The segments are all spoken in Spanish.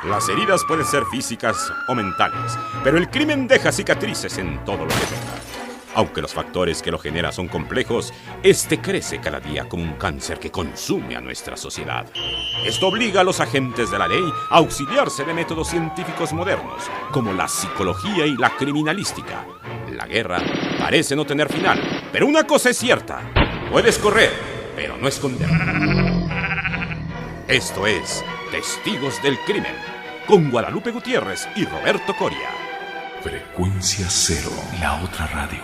Las heridas pueden ser físicas o mentales, pero el crimen deja cicatrices en todo lo que toca. Aunque los factores que lo generan son complejos, este crece cada día como un cáncer que consume a nuestra sociedad. Esto obliga a los agentes de la ley a auxiliarse de métodos científicos modernos, como la psicología y la criminalística. La guerra parece no tener final, pero una cosa es cierta: puedes correr, pero no esconder. Esto es Testigos del Crimen, con Guadalupe Gutiérrez y Roberto Coria. Frecuencia Cero, la otra radio.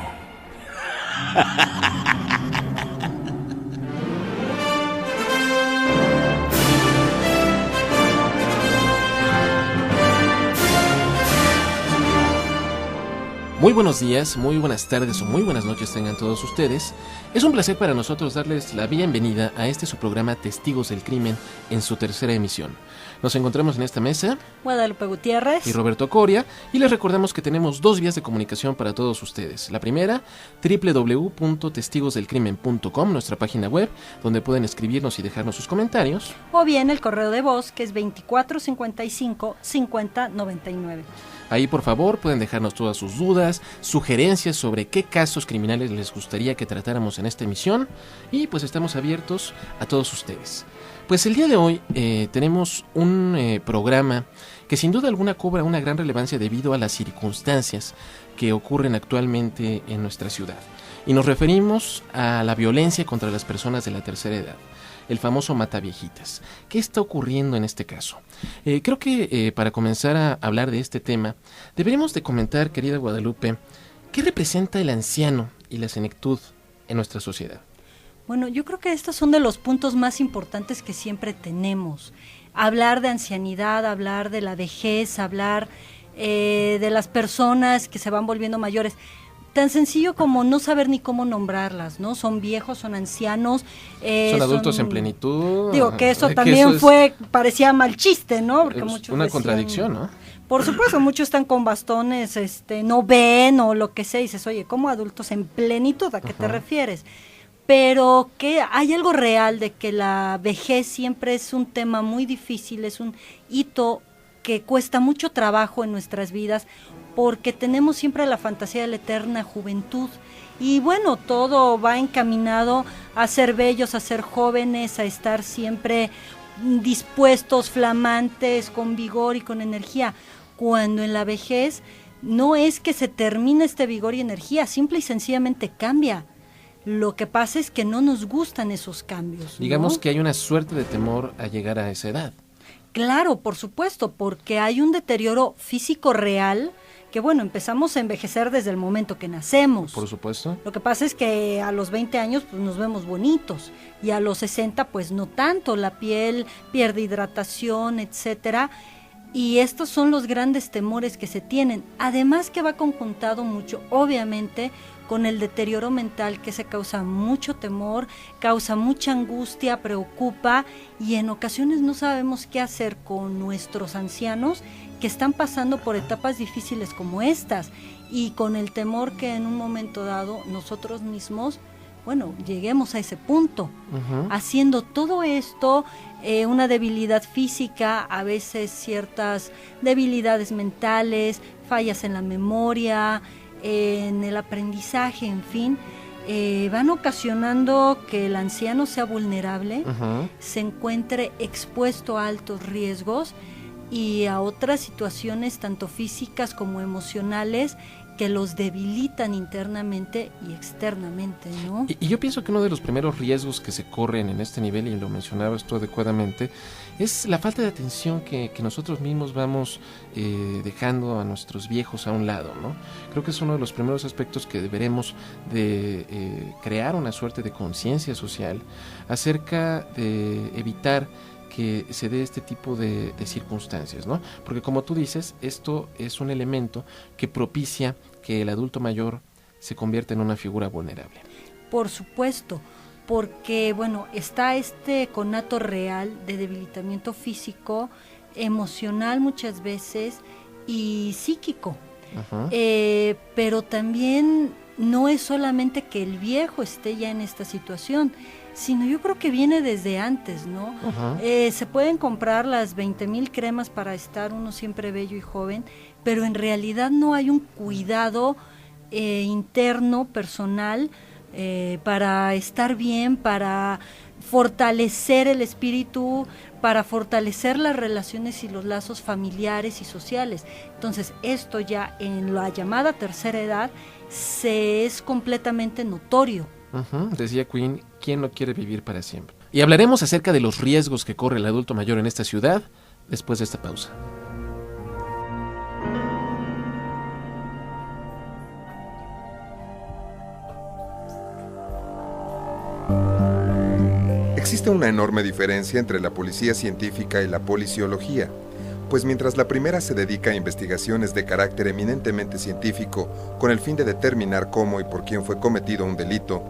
Muy buenos días, muy buenas tardes o muy buenas noches tengan todos ustedes. Es un placer para nosotros darles la bienvenida a este su programa Testigos del Crimen en su tercera emisión. Nos encontramos en esta mesa Guadalupe Gutiérrez y Roberto Coria, y les recordamos que tenemos dos vías de comunicación para todos ustedes. La primera, www.testigosdelcrimen.com, nuestra página web, donde pueden escribirnos y dejarnos sus comentarios. O bien el correo de voz, que es 2455-5099. Ahí, por favor, pueden dejarnos todas sus dudas, sugerencias sobre qué casos criminales les gustaría que tratáramos en esta emisión, y pues estamos abiertos a todos ustedes. Pues el día de hoy tenemos un programa que sin duda alguna cobra una gran relevancia debido a las circunstancias que ocurren actualmente en nuestra ciudad. Y nos referimos a la violencia contra las personas de la tercera edad, el famoso mataviejitas. ¿Qué está ocurriendo en este caso? Creo que para comenzar a hablar de este tema, deberíamos de comentar, querida Guadalupe, ¿qué representa el anciano y la senectud en nuestra sociedad? Bueno, yo creo que estos son de los puntos más importantes que siempre tenemos. Hablar de ancianidad, hablar de la vejez, hablar de las personas que se van volviendo mayores. Tan sencillo como no saber ni cómo nombrarlas, ¿no? Son viejos, son ancianos. Son adultos en plenitud. Digo, que eso también parecía mal chiste, ¿no? Porque muchos una decían, contradicción, ¿no? Por supuesto, muchos están con bastones, no ven o lo que sea, y dices, oye, ¿cómo adultos en plenitud? ¿A qué te refieres? Pero que hay algo real de que la vejez siempre es un tema muy difícil, es un hito que cuesta mucho trabajo en nuestras vidas, porque tenemos siempre la fantasía de la eterna juventud. Y bueno, todo va encaminado a ser bellos, a ser jóvenes, a estar siempre dispuestos, flamantes, con vigor y con energía. Cuando en la vejez no es que se termine este vigor y energía, simple y sencillamente cambia. Lo que pasa es que no nos gustan esos cambios, ¿no? Digamos que hay una suerte de temor a llegar a esa edad. Claro, por supuesto, porque hay un deterioro físico real que, bueno, empezamos a envejecer desde el momento que nacemos. Por supuesto. Lo que pasa es que a los 20 años pues nos vemos bonitos y a los 60 pues no tanto, la piel pierde hidratación, etcétera. Y estos son los grandes temores que se tienen. Además que va conjuntado mucho, obviamente, con el deterioro mental, que se causa mucho temor, causa mucha angustia, preocupa, y en ocasiones no sabemos qué hacer con nuestros ancianos que están pasando por etapas difíciles como estas, y con el temor que en un momento dado nosotros mismos, bueno, lleguemos a ese punto. Haciendo todo esto, una debilidad física, a veces ciertas debilidades mentales, fallas en la memoria, en el aprendizaje, en fin, van ocasionando que el anciano sea vulnerable, se encuentre expuesto a altos riesgos y a otras situaciones tanto físicas como emocionales que los debilitan internamente y externamente, ¿no? Y yo pienso que uno de los primeros riesgos que se corren en este nivel, y lo mencionabas tú adecuadamente, es la falta de atención que nosotros mismos vamos dejando a nuestros viejos a un lado, ¿no? Creo que es uno de los primeros aspectos que deberemos de crear una suerte de conciencia social acerca de evitar que se dé este tipo de circunstancias, ¿no? Porque como tú dices, esto es un elemento que propicia que el adulto mayor se convierta en una figura vulnerable. Por supuesto, porque bueno, está este conato real de debilitamiento físico, emocional muchas veces y psíquico. Pero también no es solamente que el viejo esté ya en esta situación, sino yo creo que viene desde antes, ¿no? Ajá. Se pueden comprar las 20,000 cremas para estar uno siempre bello y joven, pero en realidad no hay un cuidado interno, personal, para estar bien, para fortalecer el espíritu, para fortalecer las relaciones y los lazos familiares y sociales. Entonces, esto ya en la llamada tercera edad es completamente notorio. Decía Queen, ¿quién no quiere vivir para siempre? Y hablaremos acerca de los riesgos que corre el adulto mayor en esta ciudad después de esta pausa. Existe una enorme diferencia entre la policía científica y la policiología, pues mientras la primera se dedica a investigaciones de carácter eminentemente científico con el fin de determinar cómo y por quién fue cometido un delito,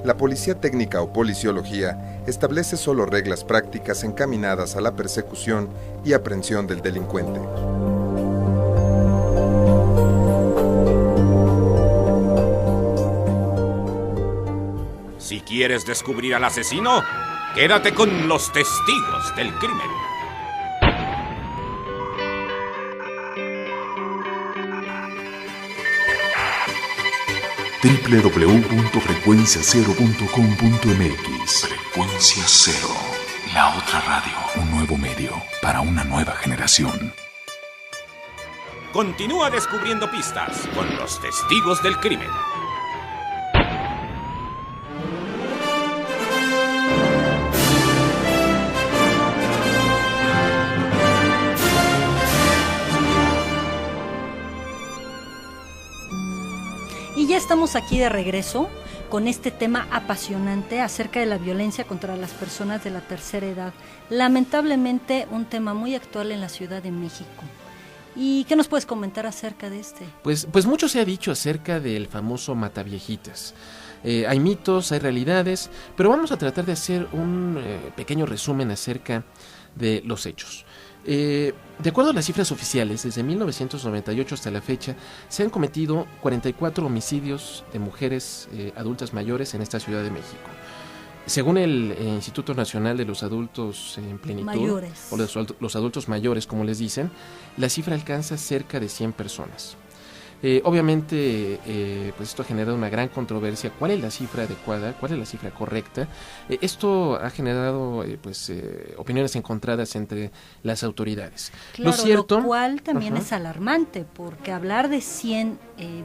la policía técnica o policiología establece solo reglas prácticas encaminadas a la persecución y aprehensión del delincuente. Si quieres descubrir al asesino, quédate con los testigos del crimen. www.frecuenciacero.com.mx. Frecuencia Cero, la otra radio. Un nuevo medio para una nueva generación. Continúa descubriendo pistas con los testigos del crimen. Y ya estamos aquí de regreso con este tema apasionante acerca de la violencia contra las personas de la tercera edad. Lamentablemente un tema muy actual en la Ciudad de México. ¿Y qué nos puedes comentar acerca de este? Pues mucho se ha dicho acerca del famoso mataviejitas. Hay mitos, hay realidades, pero vamos a tratar de hacer un pequeño resumen acerca de los hechos. De acuerdo a las cifras oficiales, desde 1998 hasta la fecha, se han cometido 44 homicidios de mujeres adultas mayores en esta Ciudad de México. Según el Instituto Nacional de los Adultos en Plenitud, mayores, o los adultos mayores, como les dicen, la cifra alcanza cerca de 100 personas. Obviamente, pues esto ha generado una gran controversia. ¿Cuál es la cifra adecuada? ¿Cuál es la cifra correcta? Esto ha generado opiniones encontradas entre las autoridades. Claro, lo cual también es alarmante, porque hablar de 100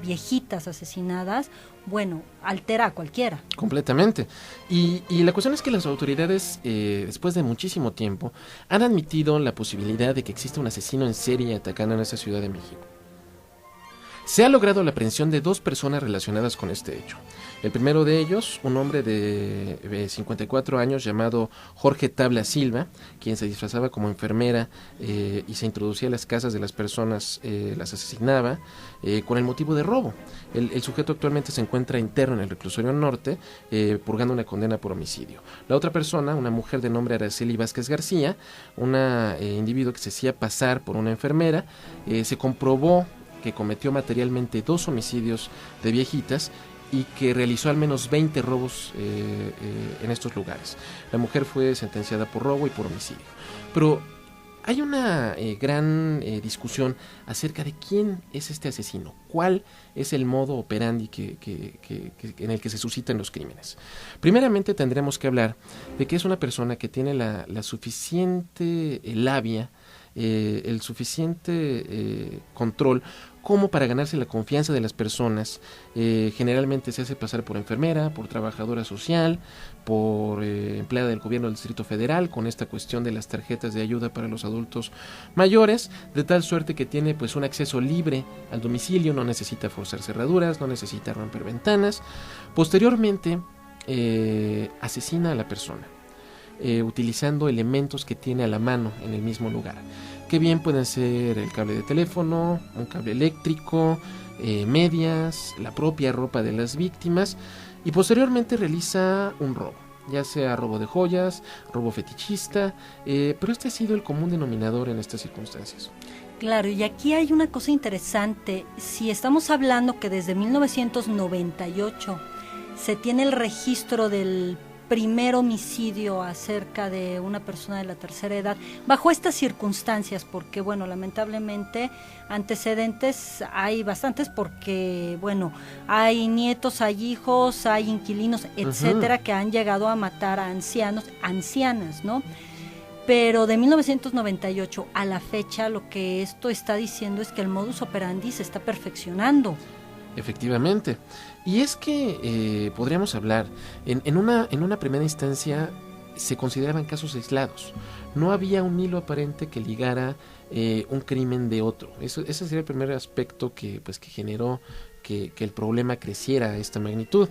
viejitas asesinadas, bueno, altera a cualquiera. Completamente. Y la cuestión es que las autoridades, después de muchísimo tiempo, han admitido la posibilidad de que exista un asesino en serie atacando en esta Ciudad de México. Se ha logrado la aprehensión de 2 personas relacionadas con este hecho. El primero de ellos, un hombre de 54 años llamado Jorge Tabla Silva, quien se disfrazaba como enfermera y se introducía a las casas de las personas, las asesinaba con el motivo de robo. El sujeto actualmente se encuentra interno en el reclusorio norte, purgando una condena por homicidio. La otra persona, una mujer de nombre Araceli Vázquez García, una individuo que se hacía pasar por una enfermera, se comprobó que cometió materialmente 2 homicidios de viejitas y que realizó al menos 20 robos en estos lugares. La mujer fue sentenciada por robo y por homicidio. Pero hay una gran discusión acerca de quién es este asesino, cuál es el modo operandi en el que se suscitan los crímenes. Primeramente tendremos que hablar de que es una persona que tiene la suficiente labia, el suficiente control como para ganarse la confianza de las personas. Generalmente se hace pasar por enfermera, por trabajadora social, por empleada del gobierno del Distrito Federal, con esta cuestión de las tarjetas de ayuda para los adultos mayores, de tal suerte que tiene pues un acceso libre al domicilio, no necesita forzar cerraduras, no necesita romper ventanas. Posteriormente asesina a la persona, utilizando elementos que tiene a la mano en el mismo lugar, que bien pueden ser el cable de teléfono, un cable eléctrico, medias, la propia ropa de las víctimas, y posteriormente realiza un robo, ya sea robo de joyas, robo fetichista, pero este ha sido el común denominador en estas circunstancias. Claro, y aquí hay una cosa interesante. Si estamos hablando que desde 1998 se tiene el registro del primer homicidio acerca de una persona de la tercera edad, bajo estas circunstancias, porque bueno, lamentablemente antecedentes hay bastantes, porque bueno, hay nietos, hay hijos, hay inquilinos, etcétera, que han llegado a matar a ancianos, ancianas, ¿no? Pero de 1998 a la fecha, lo que esto está diciendo es que el modus operandi se está perfeccionando. Efectivamente. Y es que podríamos hablar, en una primera instancia se consideraban casos aislados. No había un hilo aparente que ligara un crimen de otro. Ese sería el primer aspecto que generó que el problema creciera a esta magnitud.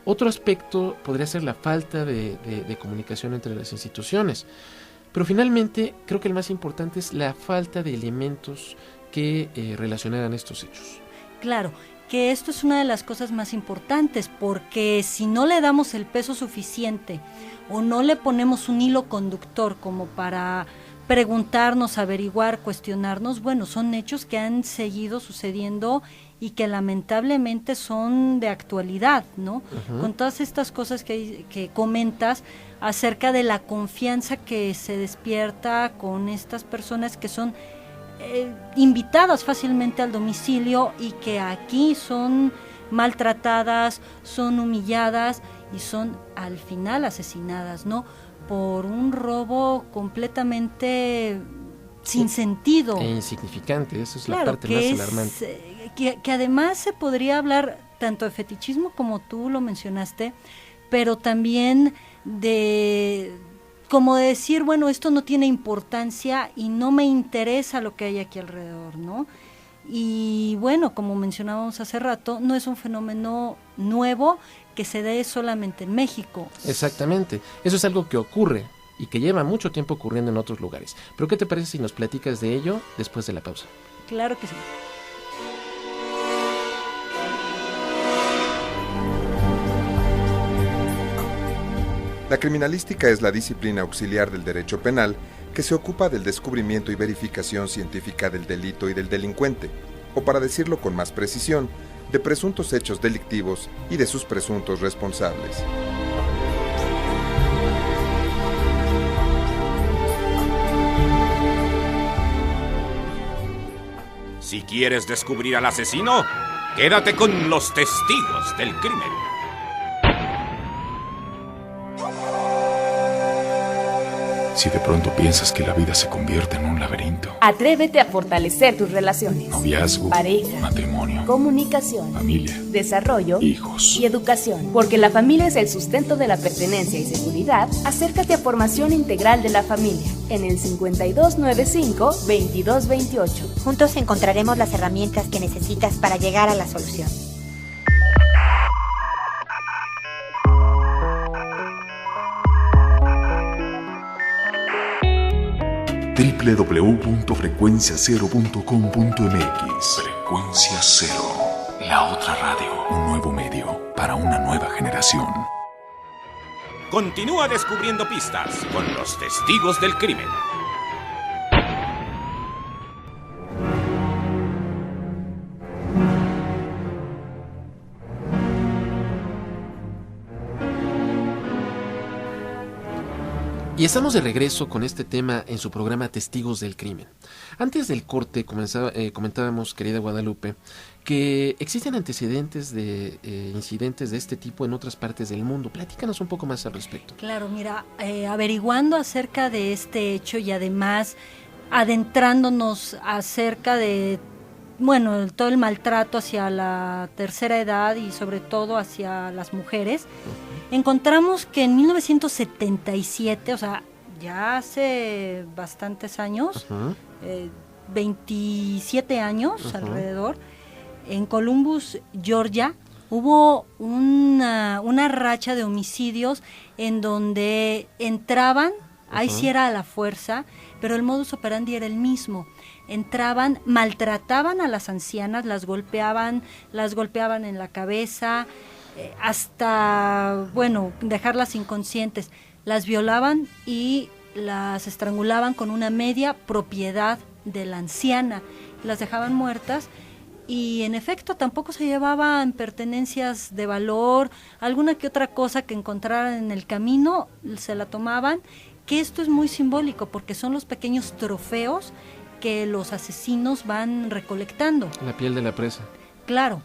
Otro aspecto podría ser la falta de comunicación entre las instituciones. Pero finalmente creo que el más importante es la falta de elementos que relacionaran estos hechos. Claro, que esto es una de las cosas más importantes, porque si no le damos el peso suficiente o no le ponemos un hilo conductor como para preguntarnos, averiguar, cuestionarnos, bueno, son hechos que han seguido sucediendo y que lamentablemente son de actualidad, ¿no? Con todas estas cosas que comentas acerca de la confianza que se despierta con estas personas que son invitadas fácilmente al domicilio y que aquí son maltratadas, son humilladas y son al final asesinadas, ¿no? Por un robo completamente sin sentido. E insignificante, esa es la parte más alarmante. Que además se podría hablar tanto de fetichismo como tú lo mencionaste, pero también de como decir, bueno, esto no tiene importancia y no me interesa lo que hay aquí alrededor, ¿no? Y bueno, como mencionábamos hace rato, no es un fenómeno nuevo que se dé solamente en México. Exactamente, eso es algo que ocurre y que lleva mucho tiempo ocurriendo en otros lugares. Pero ¿qué te parece si nos platicas de ello después de la pausa? Claro que sí. La criminalística es la disciplina auxiliar del derecho penal que se ocupa del descubrimiento y verificación científica del delito y del delincuente, o para decirlo con más precisión, de presuntos hechos delictivos y de sus presuntos responsables. Si quieres descubrir al asesino, quédate con los testigos del crimen. Si de pronto piensas que la vida se convierte en un laberinto, atrévete a fortalecer tus relaciones. noviazgo, pareja, matrimonio, comunicación, familia, desarrollo hijos y educación. Porque la familia es el sustento de la pertenencia y seguridad, acércate a Formación Integral de la Familia en el 5295-2228. Juntos encontraremos las herramientas que necesitas para llegar a la solución. www.frecuenciacero.com.mx. Frecuencia Cero, la otra radio, un nuevo medio para una nueva generación. Continúa descubriendo pistas con los testigos del crimen. Y estamos de regreso con este tema en su programa Testigos del Crimen. Antes del corte comentábamos, querida Guadalupe, que existen antecedentes de incidentes de este tipo en otras partes del mundo. Platícanos un poco más al respecto. Claro, mira, averiguando acerca de este hecho y además adentrándonos acerca de, bueno, todo el maltrato hacia la tercera edad y sobre todo hacia las mujeres, encontramos que en 1977, o sea, ya hace bastantes años, 27 años alrededor, en Columbus, Georgia, hubo una racha de homicidios en donde entraban, ahí sí era a la fuerza, pero el modus operandi era el mismo. Entraban, maltrataban a las ancianas, las golpeaban en la cabeza, hasta, bueno, dejarlas inconscientes. Las violaban y las estrangulaban con una media propiedad de la anciana. Las dejaban muertas y en efecto tampoco se llevaban pertenencias de valor, alguna que otra cosa que encontraran en el camino se la tomaban, que esto es muy simbólico porque son los pequeños trofeos que los asesinos van recolectando. La piel de la presa. Claro,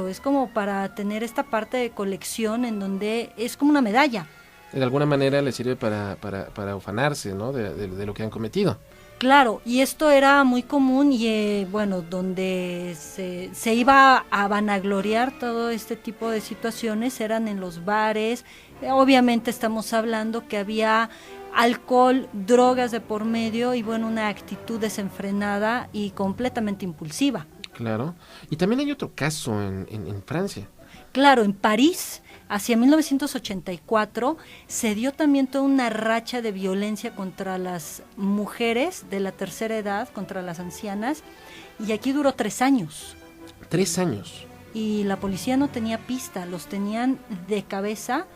es como para tener esta parte de colección en donde es como una medalla. De alguna manera le sirve para ufanarse, ¿no? de lo que han cometido. Claro, y esto era muy común y donde se iba a vanagloriar todo este tipo de situaciones eran en los bares. Obviamente estamos hablando que había alcohol, drogas de por medio y una actitud desenfrenada y completamente impulsiva. Claro, y también hay otro caso en Francia. Claro, en París, hacia 1984, se dio también toda una racha de violencia contra las mujeres de la tercera edad, contra las ancianas, y aquí duró 3 años. 3 años. Y la policía no tenía pista, los tenían de cabeza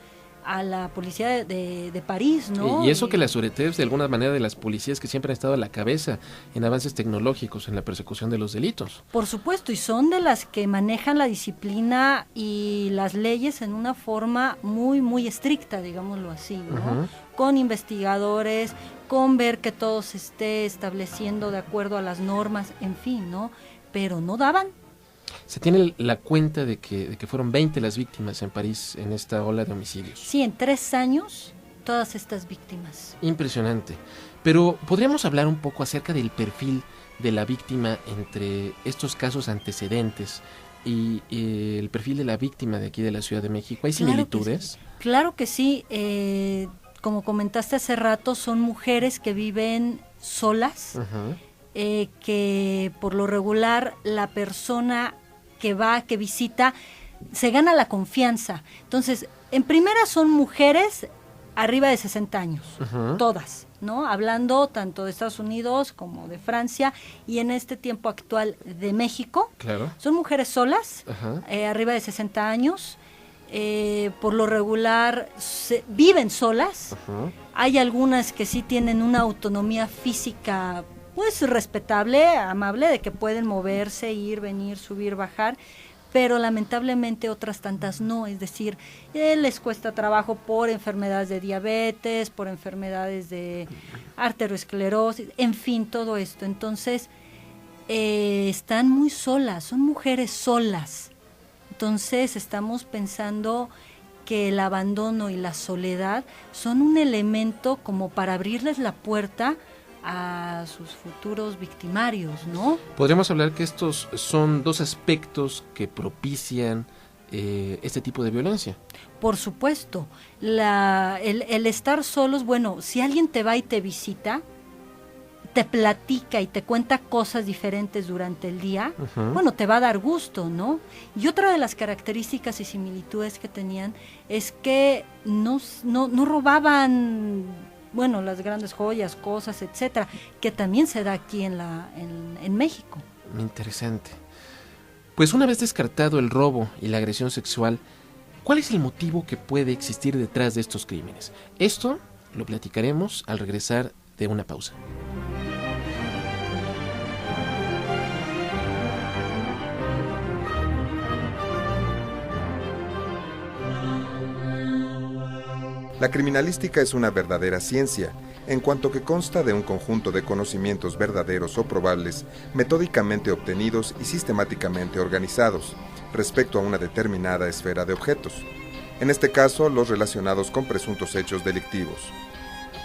a la policía de París, ¿no? Y eso que la Sûreté es de alguna manera de las policías que siempre han estado a la cabeza en avances tecnológicos, en la persecución de los delitos. Por supuesto, y son de las que manejan la disciplina y las leyes en una forma muy, muy estricta, digámoslo así, ¿no? Uh-huh. Con investigadores, con ver que todo se esté estableciendo de acuerdo a las normas, en fin, ¿no? Pero no daban. Se tiene la cuenta de que fueron 20 las víctimas en París en esta ola de homicidios. Sí, en 3 años, todas estas víctimas. Impresionante. Pero podríamos hablar un poco acerca del perfil de la víctima entre estos casos antecedentes y el perfil de la víctima de aquí de la Ciudad de México. ¿Hay similitudes? Claro que sí. Como comentaste hace rato, son mujeres que viven solas, uh-huh. Que por lo regular la persona que visita, se gana la confianza. Entonces, en primera son mujeres arriba de 60 años, uh-huh. Todas, ¿no? Hablando tanto de Estados Unidos como de Francia y en este tiempo actual de México. Claro. Son mujeres solas, uh-huh. Arriba de 60 años, por lo regular viven solas. Uh-huh. Hay algunas que sí tienen una autonomía física pues respetable, amable, de que pueden moverse, ir, venir, subir, bajar, pero lamentablemente otras tantas no, es decir, les cuesta trabajo por enfermedades de diabetes, por enfermedades de arteriosclerosis, en fin, todo esto. Entonces, están muy solas, son mujeres solas. Entonces, estamos pensando que el abandono y la soledad son un elemento como para abrirles la puerta a sus futuros victimarios, ¿no? Podríamos hablar que estos son 2 aspectos que propician este tipo de violencia. Por supuesto, el estar solos, si alguien te va y te visita, te platica y te cuenta cosas diferentes durante el día, uh-huh. Te va a dar gusto, ¿no? Y otra de las características y similitudes que tenían es que no robaban las grandes joyas, cosas, etcétera, que también se da aquí en México. Interesante. Pues una vez descartado el robo y la agresión sexual, ¿cuál es el motivo que puede existir detrás de estos crímenes? Esto lo platicaremos al regresar de una pausa. La criminalística es una verdadera ciencia, en cuanto que consta de un conjunto de conocimientos verdaderos o probables, metódicamente obtenidos y sistemáticamente organizados, respecto a una determinada esfera de objetos, en este caso los relacionados con presuntos hechos delictivos.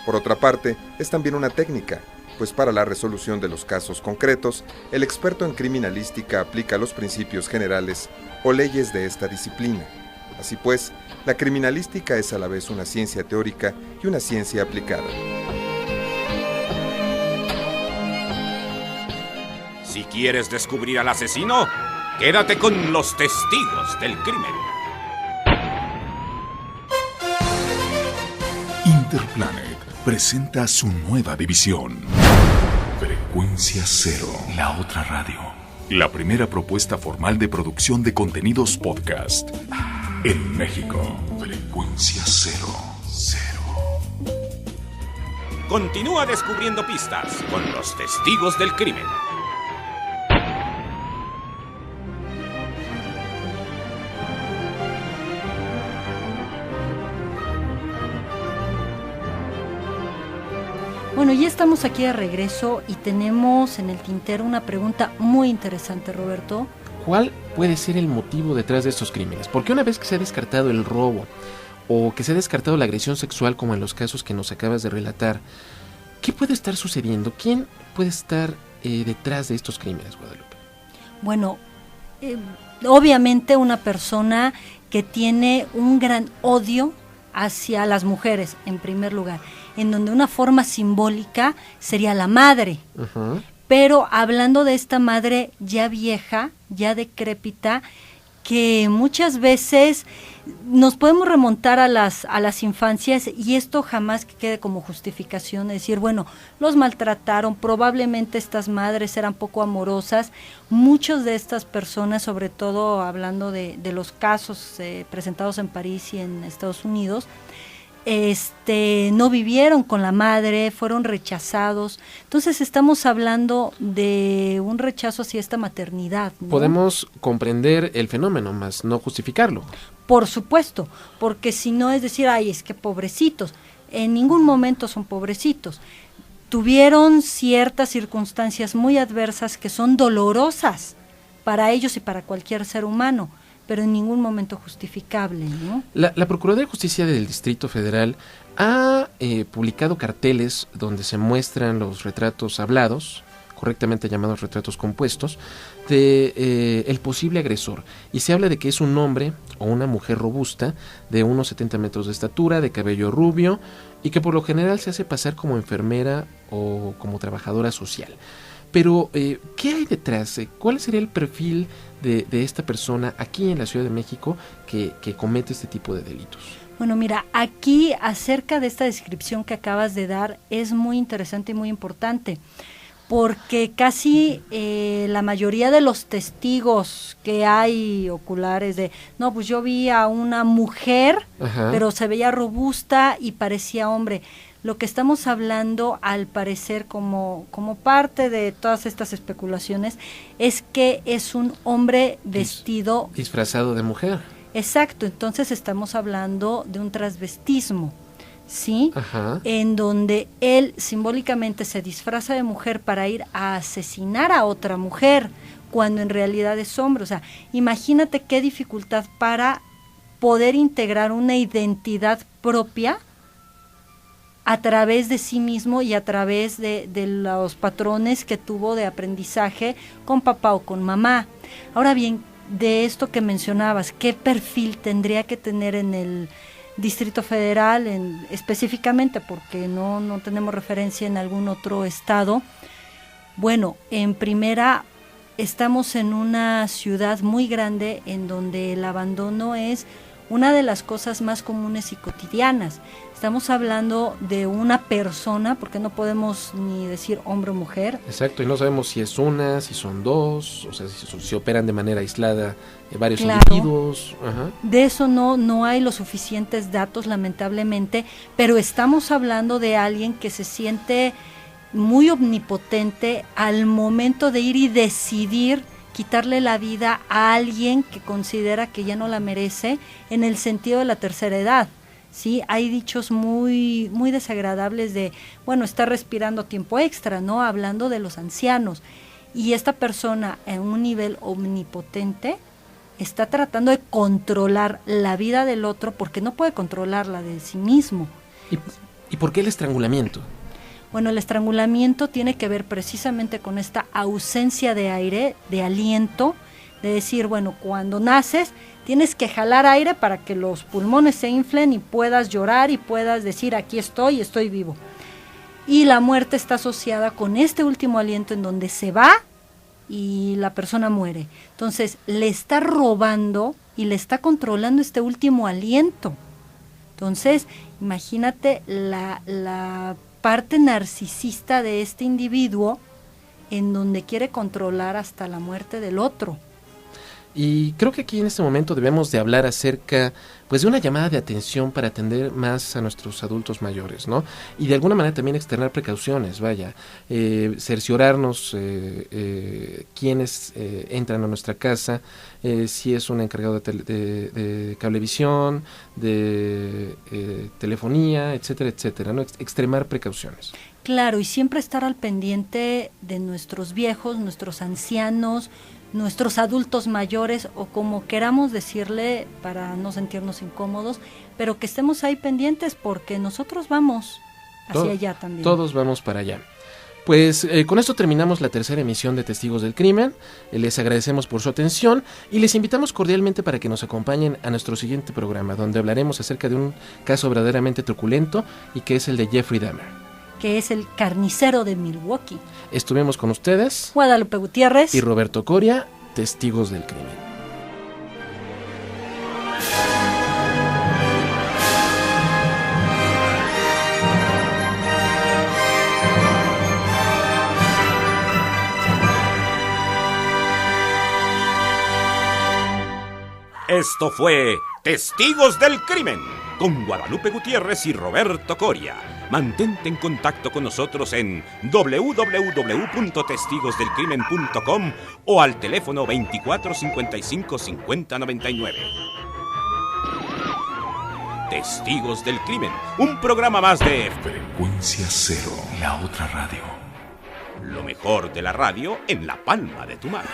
Por otra parte, es también una técnica, pues para la resolución de los casos concretos, el experto en criminalística aplica los principios generales o leyes de esta disciplina. Así pues, la criminalística es a la vez una ciencia teórica y una ciencia aplicada. Si quieres descubrir al asesino, quédate con los testigos del crimen. Interplanet presenta su nueva división. Frecuencia Cero, la otra radio. La primera propuesta formal de producción de contenidos podcast en México. Frecuencia Cero. Continúa descubriendo pistas con los testigos del crimen. ya estamos aquí de regreso y tenemos en el tintero una pregunta muy interesante, Roberto. ¿Cuál puede ser el motivo detrás de estos crímenes? Porque una vez que se ha descartado el robo o que se ha descartado la agresión sexual, como en los casos que nos acabas de relatar, ¿qué puede estar sucediendo? ¿Quién puede estar detrás de estos crímenes, Guadalupe? Bueno, obviamente una persona que tiene un gran odio hacia las mujeres, en primer lugar, en donde una forma simbólica sería la madre. Uh-huh. Pero hablando de esta madre ya vieja, ya decrépita, que muchas veces nos podemos remontar a las infancias, y esto jamás que quede como justificación de decir, bueno, los maltrataron, probablemente estas madres eran poco amorosas. Muchas de estas personas, sobre todo hablando de los casos presentados en París y en Estados Unidos, no vivieron con la madre, fueron rechazados. Entonces estamos hablando de un rechazo hacia esta maternidad, ¿no? Podemos comprender el fenómeno, más no justificarlo. Por supuesto, porque si no es decir, ay, es que pobrecitos, en ningún momento son pobrecitos. Tuvieron ciertas circunstancias muy adversas que son dolorosas para ellos y para cualquier ser humano, pero en ningún momento justificable, ¿no? La Procuraduría de Justicia del Distrito Federal ha publicado carteles donde se muestran los retratos hablados, correctamente llamados retratos compuestos, de el posible agresor. Y se habla de que es un hombre o una mujer robusta, de unos 70 metros de estatura, de cabello rubio, y que por lo general se hace pasar como enfermera o como trabajadora social. Pero, ¿qué hay detrás? ¿Cuál sería el perfil de esta persona aquí en la Ciudad de México que comete este tipo de delitos? Bueno, mira, aquí acerca de esta descripción que acabas de dar es muy interesante y muy importante, porque casi la mayoría de los testigos que hay oculares de, no, pues yo vi a una mujer, Ajá. pero se veía robusta y parecía hombre. Lo que estamos hablando, al parecer, como parte de todas estas especulaciones, es que es un hombre vestido... disfrazado de mujer. Exacto, entonces estamos hablando de un transvestismo, ¿sí? Ajá. En donde él simbólicamente se disfraza de mujer para ir a asesinar a otra mujer, cuando en realidad es hombre. O sea, imagínate qué dificultad para poder integrar una identidad propia a través de sí mismo y a través de los patrones que tuvo de aprendizaje con papá o con mamá. Ahora bien, de esto que mencionabas, ¿qué perfil tendría que tener en el Distrito Federal específicamente? Porque no tenemos referencia en algún otro estado. Bueno, en primera, estamos en una ciudad muy grande en donde el abandono es una de las cosas más comunes y cotidianas. Estamos hablando de una persona, porque no podemos ni decir hombre o mujer. Exacto, y no sabemos si es una, si son dos, o sea, si operan de manera aislada varios Claro. individuos. Ajá. De eso no hay los suficientes datos, lamentablemente, pero estamos hablando de alguien que se siente muy omnipotente al momento de ir y decidir quitarle la vida a alguien que considera que ya no la merece, en el sentido de la tercera edad. Sí, hay dichos muy desagradables de, bueno, está respirando tiempo extra, ¿no? Hablando de los ancianos. Y esta persona en un nivel omnipotente está tratando de controlar la vida del otro porque no puede controlar la de sí mismo. ¿Y por qué el estrangulamiento? Bueno, el estrangulamiento tiene que ver precisamente con esta ausencia de aire, de aliento, de decir, bueno, cuando naces tienes que jalar aire para que los pulmones se inflen y puedas llorar y puedas decir, aquí estoy vivo. Y la muerte está asociada con este último aliento en donde se va y la persona muere. Entonces, le está robando y le está controlando este último aliento. Entonces, imagínate la parte narcisista de este individuo en donde quiere controlar hasta la muerte del otro. Y creo que aquí en este momento debemos de hablar acerca, pues, de una llamada de atención para atender más a nuestros adultos mayores, ¿no? Y de alguna manera también externar precauciones, vaya, cerciorarnos quiénes entran a nuestra casa, si es un encargado de cablevisión, de telefonía, etcétera, etcétera, ¿no? Extremar precauciones. Claro, y siempre estar al pendiente de nuestros viejos, nuestros ancianos, nuestros adultos mayores, o como queramos decirle para no sentirnos incómodos, pero que estemos ahí pendientes porque nosotros vamos hacia allá también. Todos vamos para allá. Pues con esto terminamos la tercera emisión de Testigos del Crimen. Les agradecemos por su atención y les invitamos cordialmente para que nos acompañen a nuestro siguiente programa, donde hablaremos acerca de un caso verdaderamente truculento y que es el de Jeffrey Dahmer, que es el carnicero de Milwaukee. Estuvimos con ustedes, Guadalupe Gutiérrez y Roberto Coria, Testigos del Crimen. Esto fue Testigos del Crimen con Guadalupe Gutiérrez y Roberto Coria. Mantente en contacto con nosotros en www.testigosdelcrimen.com o al teléfono 24 55 50 99. Testigos del Crimen, un programa más de Frecuencia Cero, la otra radio. lo mejor de la radio en la palma de tu mano.